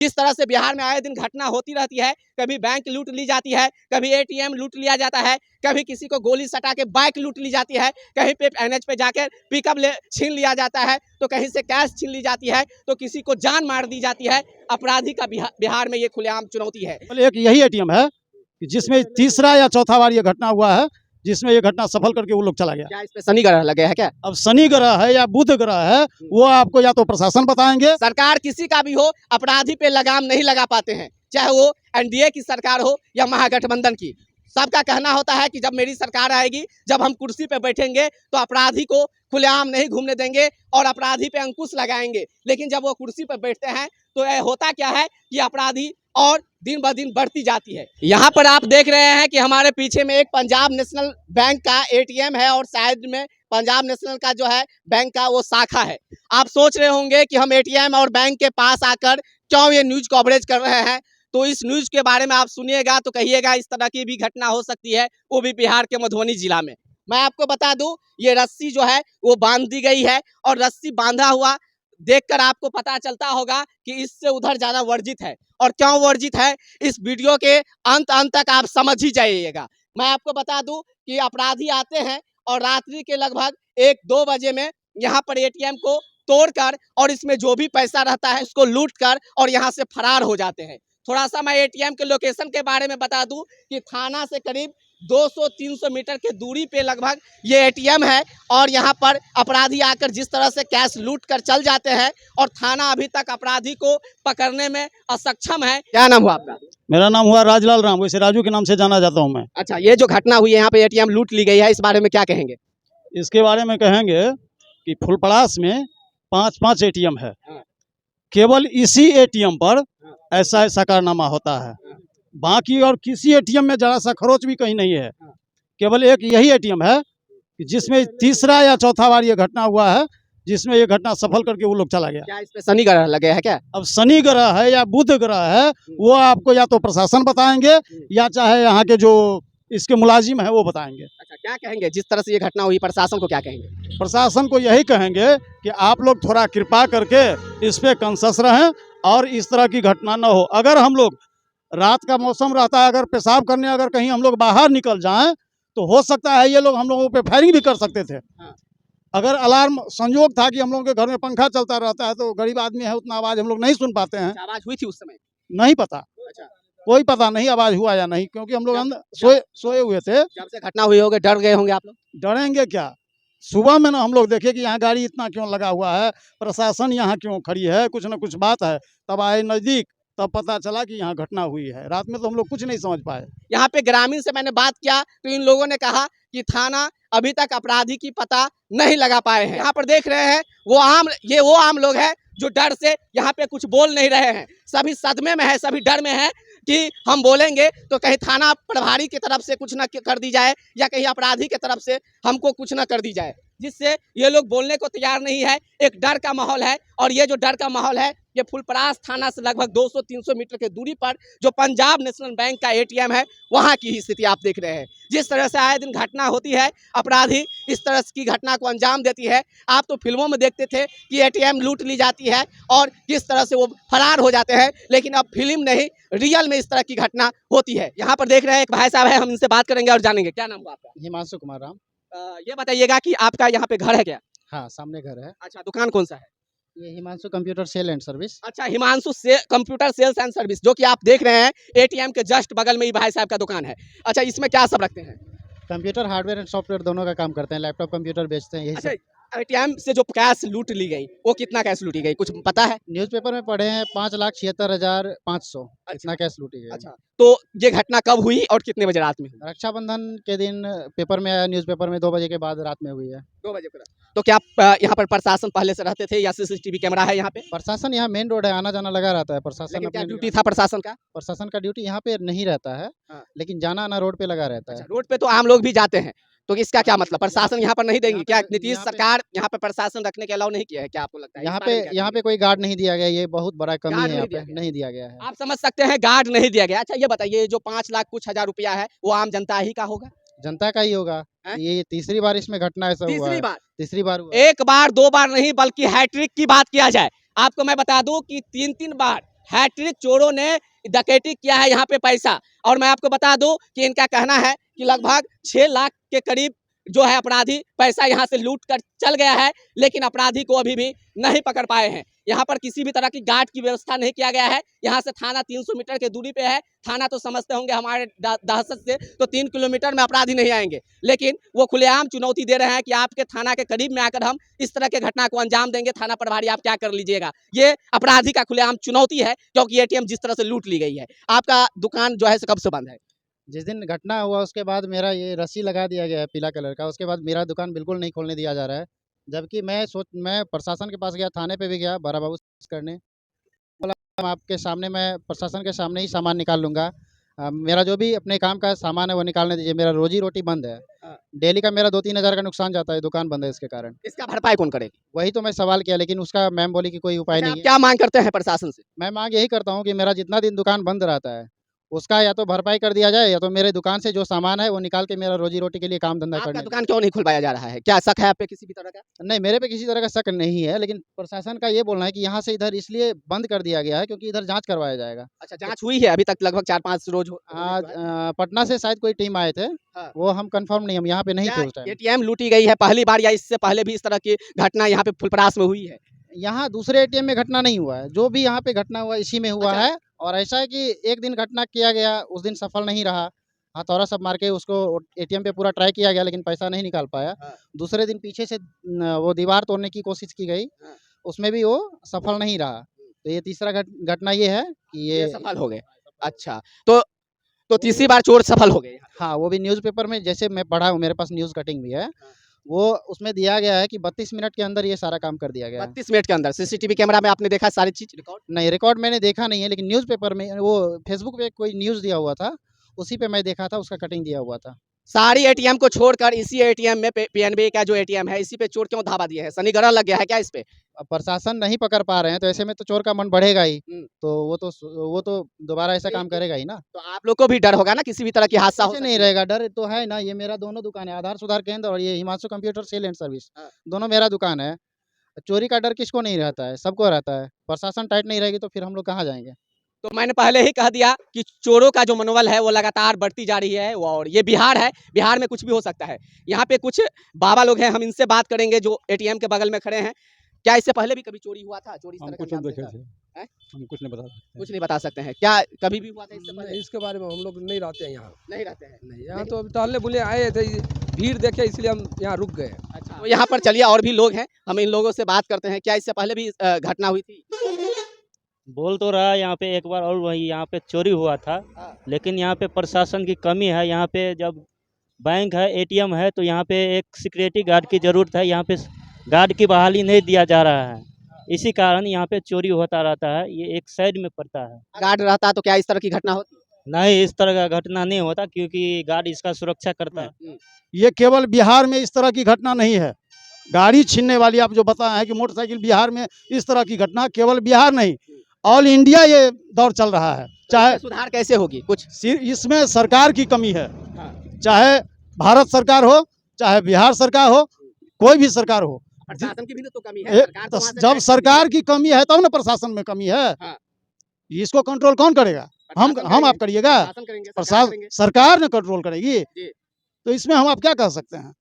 जिस तरह से बिहार में आए दिन घटना होती रहती है, कभी बैंक लूट ली जाती है, कभी एटीएम लूट लिया जाता है, कभी किसी को गोली सटा के बाइक लूट ली जाती है, कहीं पे एनएच पे जाकर पिकअप छीन लिया जाता है, तो कहीं से कैश छीन ली जाती है, तो किसी को जान मार दी जाती है। अपराधी का बिहार में ये खुलेआम चुनौती है। एक यही एटीएम है जिसमें तीसरा या चौथा बार ये घटना हुआ है, जिसमें ये घटना सफल करके वो लोग चला गया। क्या इस पे शनि ग्रह लगे है क्या? अब शनि ग्रह है या बुध ग्रह है, वो आपको या तो प्रशासन बताएंगे। सरकार किसी का भी हो, अपराधी पे लगाम नहीं लगा पाते हैं, चाहे वो एनडीए की सरकार हो या महागठबंधन की। सबका कहना होता है कि जब मेरी सरकार आएगी, जब हम कुर्सी पे बैठेंगे तो अपराधी को खुलेआम नहीं घूमने देंगे और अपराधी पे अंकुश लगाएंगे। लेकिन जब वो कुर्सी पे बैठते हैं तो यह होता क्या है कि अपराधी और दिन ब दिन बढ़ती जाती है। यहाँ पर आप देख रहे हैं कि हमारे पीछे में एक पंजाब नेशनल बैंक का एटीएम है और साइड में पंजाब नेशनल का जो है बैंक का वो शाखा है। आप सोच रहे होंगे कि हम एटीएम और बैंक के पास आकर क्यों ये न्यूज कवरेज कर रहे हैं, तो इस न्यूज के बारे में आप सुनिएगा तो कहिएगा इस तरह की भी घटना हो सकती है, वो भी बिहार के मधुबनी जिला में। मैं आपको बता दूं, ये रस्सी जो है वो बांध दी गई है और रस्सी बांधा हुआ देखकर आपको पता चलता होगा कि इससे उधर जाना वर्जित है। और क्यों वर्जित है, इस वीडियो के अंत तक आप समझ ही जाइएगा। मैं आपको बता दूं कि अपराधी आते हैं और रात्रि के लगभग 1-2 बजे में यहाँ पर एटीएम को तोड़कर और इसमें जो भी पैसा रहता है उसको लूट कर और यहाँ से फरार हो जाते हैं। थोड़ा सा मैं एटीएम के लोकेशन के बारे में बता दूं कि थाना से करीब 200-300 मीटर के दूरी पे लगभग ये एटीएम है और यहाँ पर अपराधी आकर जिस तरह से कैश लूट कर चल जाते हैं और थाना अभी तक अपराधी को पकड़ने में असक्षम है। क्या नाम हुआ आपका? मेरा नाम हुआ राजलाल राम, वैसे राजू के नाम से जाना जाता हूँ मैं। अच्छा, ये जो घटना हुई है यहाँ पे एटीएम लूट ली गई है, इस बारे में क्या कहेंगे? इसके बारे में कहेंगे कि फुलपड़ास में 5-5 एटीएम है, केवल इसी एटीएम पर ऐसा ऐसा कारनामा होता है। बाकी और किसी एटीएम में जरा सा खरोच भी कहीं नहीं है। केवल एक यही एटीएम है जिसमें तीसरा या चौथा बार ये घटना हुआ है, जिसमें ये घटना सफल करके वो लोग चला गया। क्या इस पे शनि ग्रह लगे है क्या? अब शनि ग्रह है या बुध ग्रह है, वो आपको या तो प्रशासन बताएंगे या चाहे यहाँ के जो इसके मुलाजिम है वो बताएंगे। अच्छा, क्या कहेंगे जिस तरह से ये घटना हुई, प्रशासन को क्या कहेंगे? प्रशासन को यही कहेंगे कि आप लोग थोड़ा कृपा करके इस पे कंसस रहें और इस तरह की घटना न हो। अगर हम लोग रात का मौसम रहता है, अगर पेशाब करने अगर कहीं हम लोग बाहर निकल जाएं तो हो सकता है ये लोग हम लोगों पे फायरिंग भी कर सकते थे। अगर अलार्म संयोग था कि हम लोगों के घर में पंखा चलता रहता है तो गरीब आदमी है, उतना आवाज हम लोग नहीं सुन पाते हैं। आवाज हुई थी उस समय? नहीं पता। अच्छा, कोई पता नहीं आवाज हुआ या नहीं, क्योंकि हम लोग अंदर सोए हुए थे। जब से घटना हुई होगी डर गए होंगे आप लोग? डरेंगे क्या, सुबह में ना हम लोग देखे कि यहाँ गाड़ी इतना क्यों लगा हुआ है, प्रशासन यहाँ क्यों खड़ी है, कुछ ना कुछ बात है। तब आए नज़दीक, तब पता चला कि यहाँ घटना हुई है। रात में तो हम लोग कुछ नहीं समझ पाए। यहाँ पे ग्रामीण से मैंने बात किया तो इन लोगों ने कहा कि थाना अभी तक अपराधी की पता नहीं लगा पाए हैं। यहाँ पर देख रहे हैं वो आम लोग हैं जो डर से यहाँ पे कुछ बोल नहीं रहे हैं। सभी सदमे में है, सभी डर में है कि हम बोलेंगे तो कहीं थाना प्रभारी की तरफ से कुछ ना कर दी जाए या कहीं अपराधी की तरफ से हमको कुछ ना कर दी जाए, जिससे ये लोग बोलने को तैयार नहीं है। एक डर का माहौल है और ये जो डर का माहौल है ये फुलपरास थाना से लगभग 200-300 मीटर के दूरी पर जो पंजाब नेशनल बैंक का एटीएम है वहाँ की ही स्थिति आप देख रहे हैं। जिस तरह से आए दिन घटना होती है, अपराधी इस तरह की घटना को अंजाम देती है। आप तो फिल्मों में देखते थे कि एटीएम लूट ली जाती है और किस तरह से वो फरार हो जाते हैं, लेकिन अब फिल्म नहीं रियल में इस तरह की घटना होती है। यहाँ पर देख रहे हैं एक भाई साहब है, हम इनसे बात करेंगे और जानेंगे। क्या नाम हुआ आपका? हिमांशु कुमार राम। ये बताइएगा कि आपका यहाँ पे घर है क्या? हाँ, सामने घर है। अच्छा, दुकान कौन सा है? ये Himanshu computer sale and service. अच्छा, हिमांशु से कंप्यूटर सेल्स एंड सर्विस, जो कि आप देख रहे हैं एटीएम के जस्ट बगल में ही भाई साहब का दुकान है। अच्छा, इसमें क्या सब रखते हैं? कंप्यूटर हार्डवेयर एंड सॉफ्टवेयर दोनों का काम करते हैं। लैपटॉप कंप्यूटर बेचते हैं, यही अच्छा, सब। एटीएम से जो कैश लूट ली गई वो कितना कैश लूटी गई, कुछ पता है? न्यूज़पेपर में पढ़े हैं 5,76,500 इतना कैश लूटी गई। अच्छा, तो ये घटना कब हुई और कितने बजे रात में हुई? रक्षाबंधन के दिन पेपर में आया, न्यूज़पेपर में 2 बजे के बाद रात में हुई है। 2 बजे को। तो क्या आप यहाँ पर प्रशासन पहले से रहते थे या सीसीटीवी कैमरा है यहाँ पे? प्रशासन यहाँ मेन रोड है, आना जाना लगा रहता है। प्रशासन लेकिन क्या अपनी ड्यूटी था प्रशासन का? प्रशासन का ड्यूटी यहाँ पे नहीं रहता है, लेकिन जाना आना रोड पे लगा रहता है। अच्छा, रोड पे तो आम लोग भी जाते हैं, तो इसका क्या मतलब प्रशासन यहाँ पर नहीं देंगी क्या? नीतीश यहाँ पे- सरकार यहाँ पे प्रशासन रखने के अलाउ नहीं किया है क्या, आपको लगता है? यहाँ पे कोई गार्ड नहीं दिया गया, ये बहुत बड़ा कमी गार्ड है। यहाँ नहीं दिया पे गया। नहीं दिया गया है। आप समझ सकते हैं गार्ड नहीं दिया गया। अच्छा, ये बताइए जो 5 लाख कुछ हजार रुपया है वो आम जनता ही का होगा? जनता का ही होगा। हैं? ये तीसरी बार इसमें घटना ऐसा हुआ तीसरी है। बार? तीसरी बार हुआ। 1 बार 2 बार नहीं बल्कि हैट्रिक की बात किया जाए, आपको मैं बता दूं कि 3-3 बार हैट्रिक चोरों ने डकैती किया है यहाँ पे पैसा। और मैं आपको बता दूं कि इनका कहना है कि लगभग 6 लाख के करीब जो है अपराधी पैसा यहाँ से लूट कर चल गया है, लेकिन अपराधी को अभी भी नहीं पकड़ पाए हैं। यहाँ पर किसी भी तरह की गार्ड की व्यवस्था नहीं किया गया है। यहाँ से थाना 300 मीटर की दूरी पे है। थाना तो समझते होंगे हमारे दहशत से तो 3 किलोमीटर में अपराधी नहीं आएंगे, लेकिन वो खुलेआम चुनौती दे रहे हैं कि आपके थाना के करीब में आकर हम इस तरह के घटना को अंजाम देंगे, थाना प्रभारी आप क्या कर लीजिएगा। ये अपराधी का खुलेआम चुनौती है, क्योंकि एटीएम जिस तरह से लूट ली गई है। आपका दुकान जो है कब से बंद है? जिस दिन घटना हुआ उसके बाद मेरा ये रस्सी लगा दिया गया है पीला कलर का, उसके बाद मेरा दुकान बिल्कुल नहीं खोलने दिया जा रहा है। जबकि मैं प्रशासन के पास गया, थाने पे भी गया बड़ा बाबू करने, बोला "हम आपके सामने मैं प्रशासन के सामने ही सामान निकाल लूँगा। मेरा जो भी अपने काम का सामान है वो निकालने दीजिए, मेरा रोजी-रोटी बंद है। हाँ। डेली का मेरा 2-3 हज़ार का नुकसान जाता है, दुकान बंद है इसके कारण। इसका भरपाई कौन करेगी? वही तो मैं सवाल किया, लेकिन उसका मैम बोली कि कोई उपाय अच्छा, नहीं आप है। क्या मांग करते हैं प्रशासन से? मैं माँग यही करता हूँ कि मेरा जितना दिन दुकान बंद रहता है, उसका या तो भरपाई कर दिया जाए या तो मेरे दुकान से जो सामान है वो निकाल के मेरा रोजी-रोटी के लिए काम धंधा आपका करने। दुकान क्यों नहीं खुलवाया जा रहा है? क्या शक है आप पे किसी भी तरह का? नहीं, मेरे पे किसी तरह का शक नहीं है, लेकिन प्रशासन का ये बोलना है कि यहाँ से इधर इसलिए बंद कर दिया गया है क्योंकि इधर जाँच करवाया जाएगा। अच्छा, जाँच हुई है अभी तक लगभग 4-5 रोज आज पटना से शायद कोई टीम आए थे, हाँ। वो हम कन्फर्म नहीं, हम यहाँ पे नहीं थे उस टाइम। एटीएम लूटी गई है पहली बार, या इससे पहले भी इस तरह की घटना यहाँ पे फुलपरास में हुई है? यहाँ दूसरे एटीएम में घटना नहीं हुआ है, जो भी यहाँ पे घटना हुआ इसी में हुआ अच्छा। है। और ऐसा है कि एक दिन घटना किया गया, उस दिन सफल नहीं रहा। हथौड़ा सब मार के उसको एटीएम पे पूरा ट्राई किया गया, लेकिन पैसा नहीं निकाल पाया। हाँ। दूसरे दिन पीछे से वो दीवार तोड़ने की कोशिश की गई, हाँ। उसमें भी वो सफल नहीं रहा। तो ये तीसरा घटना ये है कि ये ये सफल हो गए। अच्छा, तो तीसरी बार चोर सफल हो गए यहाँ। हाँ, वो भी न्यूज़पेपर में जैसे मैं पढ़ा हूँ, मेरे पास न्यूज़ कटिंग भी है। वो उसमें दिया गया है कि 32 मिनट के अंदर ये सारा काम कर दिया गया है। 32 मिनट के अंदर सीसीटीवी कैमरा में आपने देखा सारी चीज रिकॉर्ड? नहीं, रिकॉर्ड मैंने देखा नहीं है, लेकिन न्यूज़पेपर में वो फेसबुक पे कोई न्यूज़ दिया हुआ था, उसी पे मैं देखा था, उसका कटिंग दिया हुआ था। सारी एटीएम को छोड़कर इसी एटीएम में पीएनबी का जो एटीएम है इसी पे चोर क्यों धावा दिए हैं? शनि ग्रह लग गया है क्या इस पे? अब प्रशासन नहीं पकड़ पा रहे हैं, तो ऐसे में तो चोर का मन बढ़ेगा ही। हुँ। तो वो तो दोबारा ऐसा काम करेगा ही ना। तो आप लोग को भी डर होगा ना किसी भी तरह की हादसा हो कैसे सकती नहीं है। रहेगा, डर तो है ना। ये मेरा दोनों दुकान है, आधार सुधार केंद्र और ये Himanshu computer sale and service, हाँ। दोनों मेरा दुकान है। चोरी का डर किसको नहीं रहता है, सबको रहता है। प्रशासन टाइट नहीं रहेगी तो फिर हम लोग कहाँ जाएँगे? तो मैंने पहले ही कह दिया कि चोरों का जो मनोबल है वो लगातार बढ़ती जा रही है, और ये बिहार है, बिहार में कुछ भी हो सकता है। यहाँ पे कुछ बाबा लोग हैं, हम इनसे बात करेंगे जो एटीएम के बगल में खड़े हैं। क्या इससे पहले भी कभी चोरी हुआ था? चोरी इस हम तरह का कुछ अंजाम देखे देखा? थे, हैं? हम कुछ नहीं बता सकते। कुछ नहीं बता सकते हैं। क्या कभी भी हुआ था इससे पहले? नहीं, इसके बारे में हम लोग नहीं रहते हैं यहाँ। नहीं रहते हैं। नहीं, यहाँ तो अभी टहलने बुलने आए थे, भीड़ देखे इसलिए हम यहाँ रुक गए। अच्छा, तो यहाँ पर चलिए और भी लोग हैं, हम इन लोगों से बात करते हैं। क्या इससे पहले भी घटना हुई थी? बोल तो रहा है यहाँ पे एक बार और वही यहाँ पे चोरी हुआ था, हाँ। लेकिन यहाँ पे प्रशासन की कमी है। यहाँ पे जब बैंक है, एटीएम है, तो यहाँ पे एक सिक्योरिटी गार्ड की ज़रूरत है। यहाँ पे गार्ड की बहाली नहीं दिया जा रहा है, इसी कारण यहाँ पे चोरी होता रहता है। ये एक साइड में पड़ता है। गार्ड रहता तो क्या इस तरह की घटना होती? नहीं, इस तरह का घटना नहीं होता क्योंकि गार्ड इसका सुरक्षा करता है। ये केवल बिहार में इस तरह की घटना नहीं है। गाड़ी छीनने वाली आप जो बताए हैं कि मोटरसाइकिल बिहार में इस तरह की घटना केवल बिहार नहीं, ऑल इंडिया ये दौर चल रहा है। चाहे सुधार कैसे होगी कुछ? इसमें सरकार की कमी है, हाँ। चाहे भारत सरकार हो, चाहे बिहार सरकार हो, कोई भी सरकार हो। प्रशासन की भी तो कमी है। सरकार तो वहाँ से जब टैक्स सरकार की कमी है तब ना प्रशासन में कमी है। हाँ। इसको कंट्रोल कौन करेगा? हम प्रशासन आप करिएगा? प्रशासन करेंगे, सरकार करेंगे। सरकार ने कंट्रोल करेगी। जी। तो इसमें हम आप क्या कह सकते हैं?